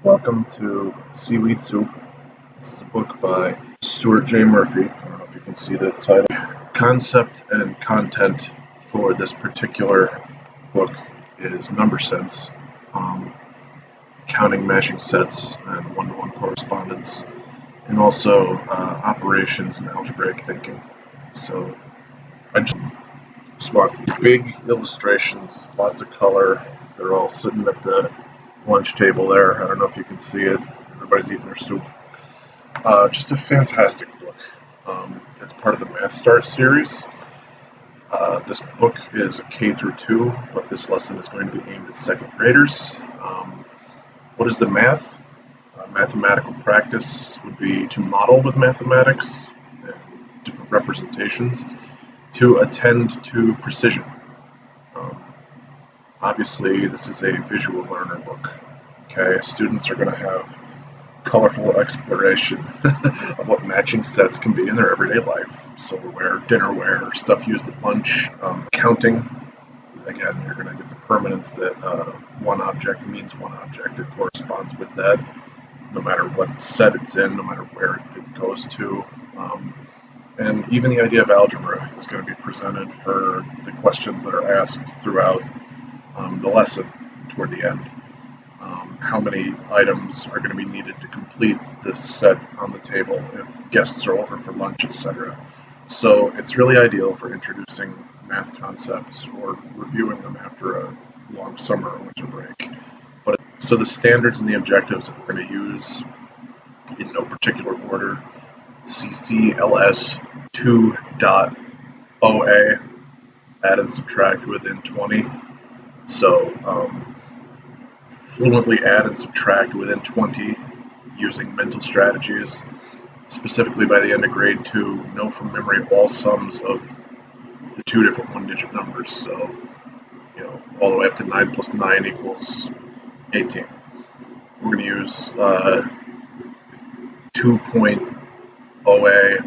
Welcome to Seaweed Soup. This is a book by Stuart J. Murphy. I don't know if you can see the title. Concept and content for this particular book is number sense, counting matching sets and one-to-one correspondence, and also operations and algebraic thinking. So I just want big illustrations, lots of color. They're all sitting at the lunch table there. I don't know if you can see it. Everybody's eating their soup. Just a fantastic book. It's part of the Math Stars series. This book is a K through 2, but this lesson is going to be aimed at second graders. What is the math? Mathematical practice would be to model with mathematics and different representations to attend to precision. Obviously, this is a visual learner book. Okay, students are going to have colorful exploration of what matching sets can be in their everyday life. Silverware, dinnerware, stuff used at lunch, counting. Again, you're going to get the permanence that one object means one object. It corresponds with that, no matter what set it's in, no matter where it goes to. And even the idea of algebra is going to be presented for the questions that are asked throughout the lesson toward the end. How many items are going to be needed to complete this set on the table if guests are over for lunch, etc. So it's really ideal for introducing math concepts or reviewing them after a long summer or winter break. So the standards and the objectives that we're going to use in no particular order: CCLS 2.OA, add and subtract within 20. So fluently add and subtract within 20 using mental strategies. Specifically, by the end of grade 2, know from memory all sums of the two different one-digit numbers. So, all the way up to 9 plus 9 equals 18. We're going to use 2.OA,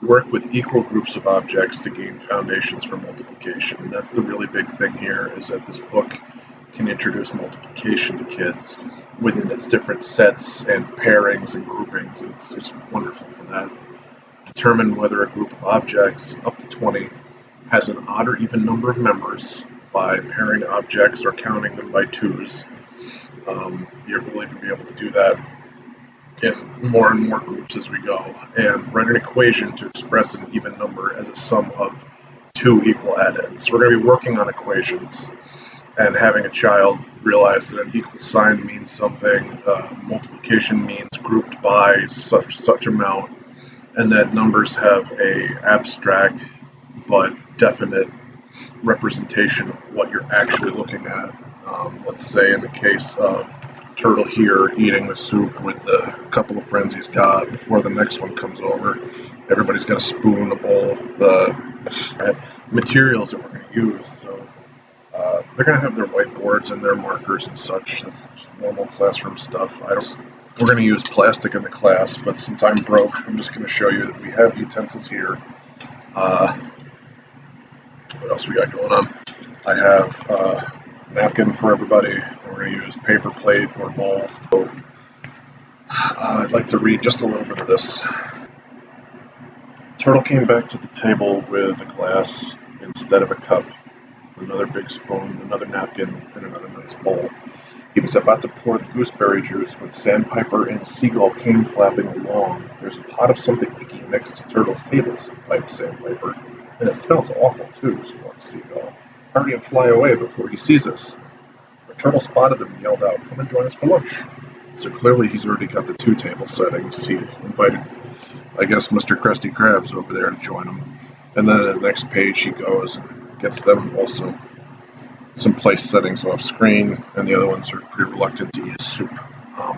work with equal groups of objects to gain foundations for multiplication. And that's the really big thing here, is that this book can introduce multiplication to kids within its different sets and pairings and groupings. It's just wonderful for that. Determine whether a group of objects up to 20 has an odd or even number of members by pairing objects or counting them by twos. You're going to be able to do that in more and more groups as we go, and write an equation to express an even number as a sum of two equal addends. So we're going to be working on equations and having a child realize that an equal sign means something, multiplication means grouped by such amount, and that numbers have a abstract but definite representation of what you're actually looking at. Let's say in the case of Turtle here eating the soup with the couple of friends he's got before the next one comes over. Everybody's got a spoon, a bowl, the materials that we're going to use. So they're going to have their whiteboards and their markers and such. That's normal classroom stuff. We're going to use plastic in the class, but since I'm broke, I'm just going to show you that we have utensils here. What else we got going on? I have napkin for everybody. We're going to use paper plate or bowl. So, I'd like to read just a little bit of this. Turtle came back to the table with a glass instead of a cup, another big spoon, another napkin, and another nice bowl. He was about to pour the gooseberry juice when Sandpiper and Seagull came flapping along. There's a pot of something icky next to Turtle's tables, piped Sandpiper. And it smells awful, too, squawked Seagull. Hurry and fly away before he sees us. But Turtle spotted them and yelled out, "Come and join us for lunch." So clearly he's already got the two table settings. He invited, I guess, Mr. Krusty Krabs over there to join him. And then the next page he goes and gets them also some place settings off screen, and the other ones are pretty reluctant to eat soup.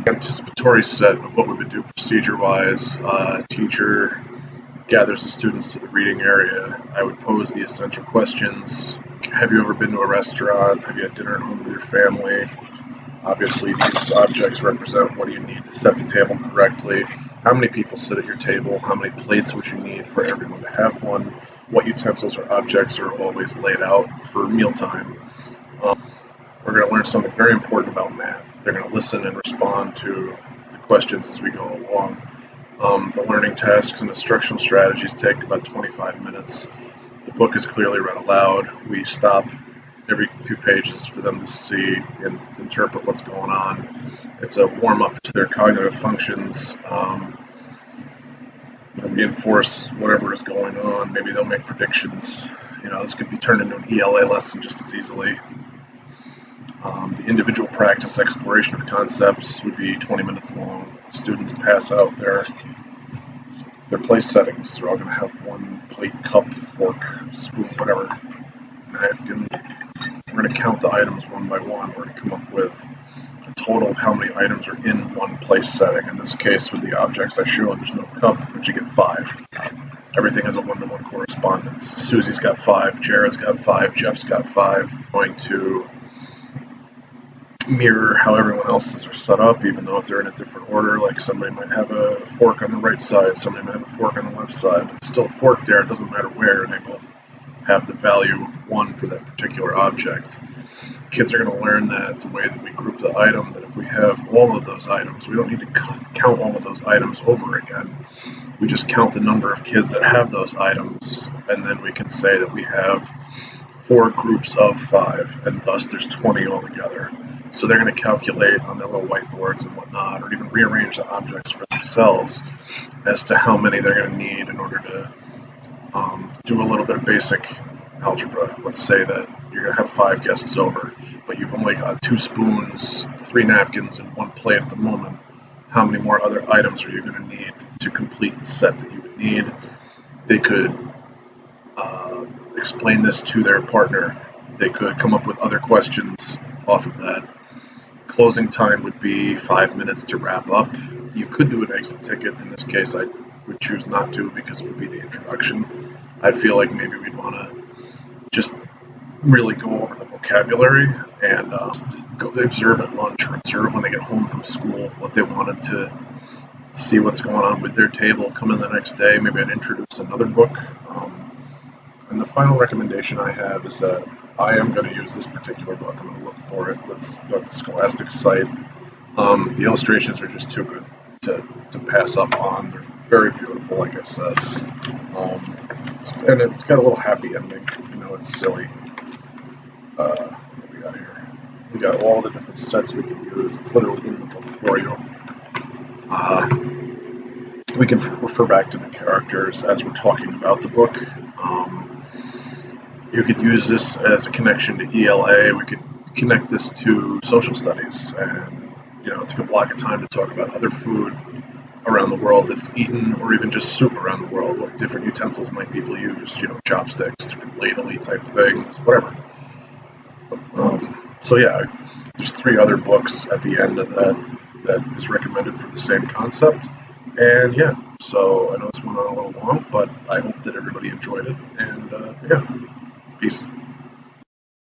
Anticipatory set of what we would do procedure-wise. Teacher gathers the students to the reading area. I would pose the essential questions. Have you ever been to a restaurant? Have you had dinner at home with your family? Obviously, these objects represent what do you need to set the table correctly. How many people sit at your table? How many plates would you need for everyone to have one? What utensils or objects are always laid out for mealtime? We're going to learn something very important about math. They're going to listen and respond to the questions as we go along. The learning tasks and instructional strategies take about 25 minutes. The book is clearly read aloud. We stop every few pages for them to see and interpret what's going on. It's a warm-up to their cognitive functions. Reinforce whatever is going on. Maybe they'll make predictions. This could be turned into an ELA lesson just as easily. The individual practice exploration of concepts would be 20 minutes long. Students pass out their place settings. They're all going to have one plate, cup, fork, spoon, whatever, napkin. We're going to count the items one by one. We're going to come up with a total of how many items are in one place setting. In this case, with the objects I showed, there's no cup, but you get 5. Everything has a 1-to-1 correspondence. Susie's got 5, Jared's got 5, Jeff's got 5. I'm going to mirror how everyone else's are set up, even though if they're in a different order. Like somebody might have a fork on the right side, somebody might have a fork on the left side, but there's still a fork there. It doesn't matter where, and they both have the value of 1 for that particular object. Kids are going to learn that the way that we group the item, that if we have all of those items, we don't need to count all of those items over again. We just count the number of kids that have those items, and then we can say that we have 4 groups of 5, and thus there's 20 altogether. So they're going to calculate on their little whiteboards and whatnot, or even rearrange the objects for themselves as to how many they're going to need in order to do a little bit of basic algebra. Let's say that you're going to have 5 guests over, but you've only got 2 spoons, 3 napkins, and 1 plate at the moment. How many more other items are you going to need to complete the set that you would need? They could explain this to their partner. They could come up with other questions off of that. Closing time would be 5 minutes to wrap up. You could do an exit ticket. In this case, I would choose not to because it would be the introduction. I feel like maybe we'd want to just really go over the vocabulary and go observe at lunch or observe when they get home from school what they wanted to see what's going on with their table. Come in the next day, maybe I'd introduce another book. And the final recommendation I have is that I am going to use this particular book. I'm going to look for it with the Scholastic site. The illustrations are just too good to pass up on. They're very beautiful, like I said. And it's got a little happy ending. It's silly. What do we got here? We got all the different sets we can use. It's literally in the book for you. We can refer back to the characters as we're talking about the book. You could use this as a connection to ELA. We could connect this to social studies and, take a block of time to talk about other food around the world that's eaten, or even just soup around the world. What different utensils might people use? Chopsticks, different ladle-y type things, whatever. So yeah, there's 3 other books at the end of that is recommended for the same concept. And yeah, so I know this went on a little long, but I hope that everybody enjoyed it. And yeah, peace.